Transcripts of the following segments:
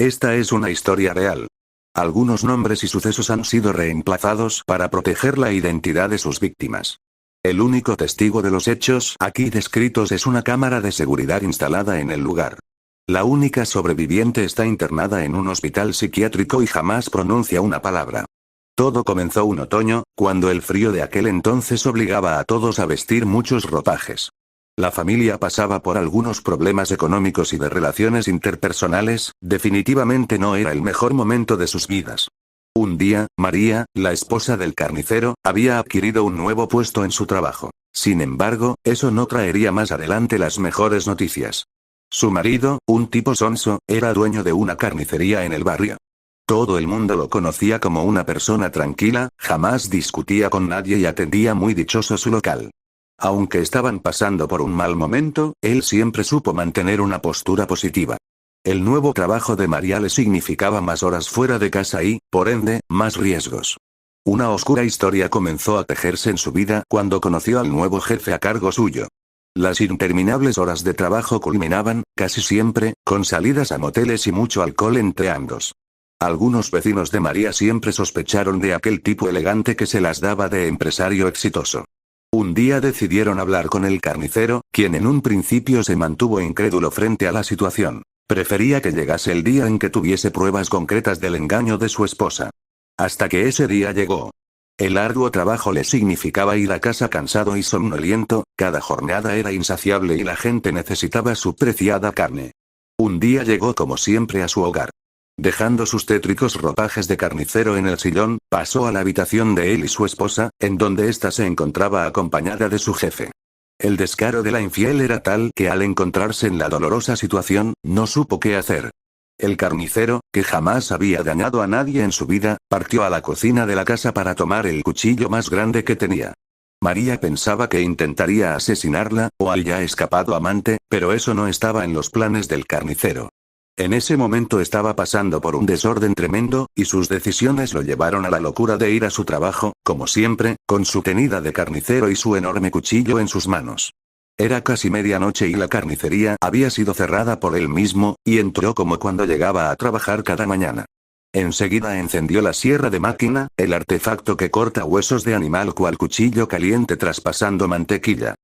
Esta es una historia real. Algunos nombres y sucesos han sido reemplazados para proteger la identidad de sus víctimas. El único testigo de los hechos aquí descritos es una cámara de seguridad instalada en el lugar. La única sobreviviente está internada en un hospital psiquiátrico y jamás pronuncia una palabra. Todo comenzó un otoño, cuando el frío de aquel entonces obligaba a todos a vestir muchos ropajes. La familia pasaba por algunos problemas económicos y de relaciones interpersonales, definitivamente no era el mejor momento de sus vidas. Un día, María, la esposa del carnicero, había adquirido un nuevo puesto en su trabajo. Sin embargo, eso no traería más adelante las mejores noticias. Su marido, un tipo sonso, era dueño de una carnicería en el barrio. Todo el mundo lo conocía como una persona tranquila, jamás discutía con nadie y atendía muy dichoso su local. Aunque estaban pasando por un mal momento, él siempre supo mantener una postura positiva. El nuevo trabajo de María le significaba más horas fuera de casa y, por ende, más riesgos. Una oscura historia comenzó a tejerse en su vida cuando conoció al nuevo jefe a cargo suyo. Las interminables horas de trabajo culminaban, casi siempre, con salidas a moteles y mucho alcohol entre ambos. Algunos vecinos de María siempre sospecharon de aquel tipo elegante que se las daba de empresario exitoso. Un día decidieron hablar con el carnicero, quien en un principio se mantuvo incrédulo frente a la situación. Prefería que llegase el día en que tuviese pruebas concretas del engaño de su esposa. Hasta que ese día llegó. El arduo trabajo le significaba ir a casa cansado y somnoliento, cada jornada era insaciable y la gente necesitaba su preciada carne. Un día llegó como siempre a su hogar. Dejando sus tétricos ropajes de carnicero en el sillón, pasó a la habitación de él y su esposa, en donde ésta se encontraba acompañada de su jefe. El descaro de la infiel era tal que al encontrarse en la dolorosa situación, no supo qué hacer. El carnicero, que jamás había dañado a nadie en su vida, partió a la cocina de la casa para tomar el cuchillo más grande que tenía. María pensaba que intentaría asesinarla, o al ya escapado amante, pero eso no estaba en los planes del carnicero. En ese momento estaba pasando por un desorden tremendo, y sus decisiones lo llevaron a la locura de ir a su trabajo, como siempre, con su tenida de carnicero y su enorme cuchillo en sus manos. Era casi medianoche y la carnicería había sido cerrada por él mismo, y entró como cuando llegaba a trabajar cada mañana. Enseguida encendió la sierra de máquina, el artefacto que corta huesos de animal cual cuchillo caliente traspasando mantequilla.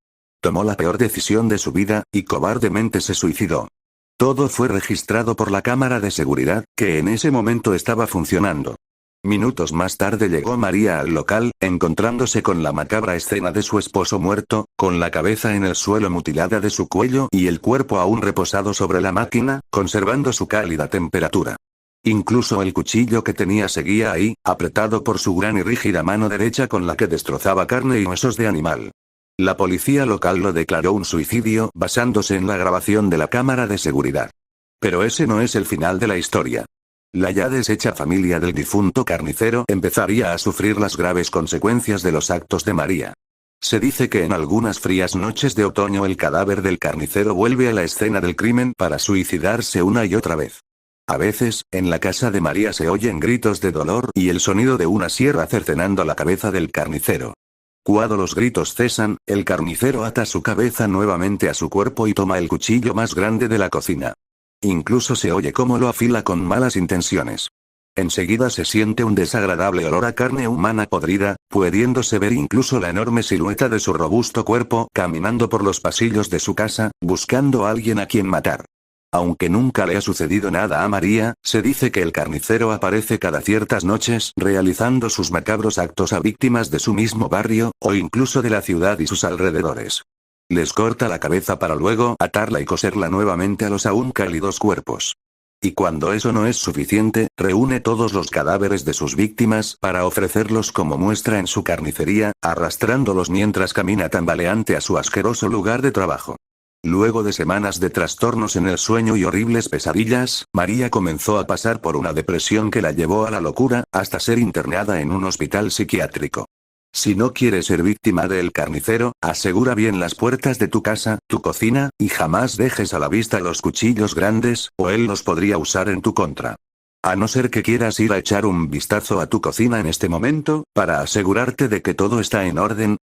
Tomó la peor decisión de su vida, y cobardemente se suicidó. Todo fue registrado por la cámara de seguridad, que en ese momento estaba funcionando. Minutos más tarde llegó María al local, encontrándose con la macabra escena de su esposo muerto, con la cabeza en el suelo mutilada de su cuello y el cuerpo aún reposado sobre la máquina, conservando su cálida temperatura. Incluso el cuchillo que tenía seguía ahí, apretado por su gran y rígida mano derecha con la que destrozaba carne y huesos de animal. La policía local lo declaró un suicidio basándose en la grabación de la cámara de seguridad. Pero ese no es el final de la historia. La ya deshecha familia del difunto carnicero empezaría a sufrir las graves consecuencias de los actos de María. Se dice que en algunas frías noches de otoño el cadáver del carnicero vuelve a la escena del crimen para suicidarse una y otra vez. A veces, en la casa de María se oyen gritos de dolor y el sonido de una sierra cercenando la cabeza del carnicero. Cuando los gritos cesan, el carnicero ata su cabeza nuevamente a su cuerpo y toma el cuchillo más grande de la cocina. Incluso se oye cómo lo afila con malas intenciones. Enseguida se siente un desagradable olor a carne humana podrida, pudiéndose ver incluso la enorme silueta de su robusto cuerpo caminando por los pasillos de su casa, buscando a alguien a quien matar. Aunque nunca le ha sucedido nada a María, se dice que el carnicero aparece cada ciertas noches realizando sus macabros actos a víctimas de su mismo barrio, o incluso de la ciudad y sus alrededores. Les corta la cabeza para luego atarla y coserla nuevamente a los aún cálidos cuerpos. Y cuando eso no es suficiente, reúne todos los cadáveres de sus víctimas para ofrecerlos como muestra en su carnicería, arrastrándolos mientras camina tambaleante a su asqueroso lugar de trabajo. Luego de semanas de trastornos en el sueño y horribles pesadillas, María comenzó a pasar por una depresión que la llevó a la locura, hasta ser internada en un hospital psiquiátrico. Si no quieres ser víctima del carnicero, asegura bien las puertas de tu casa, tu cocina, y jamás dejes a la vista los cuchillos grandes, o él los podría usar en tu contra. A no ser que quieras ir a echar un vistazo a tu cocina en este momento, para asegurarte de que todo está en orden,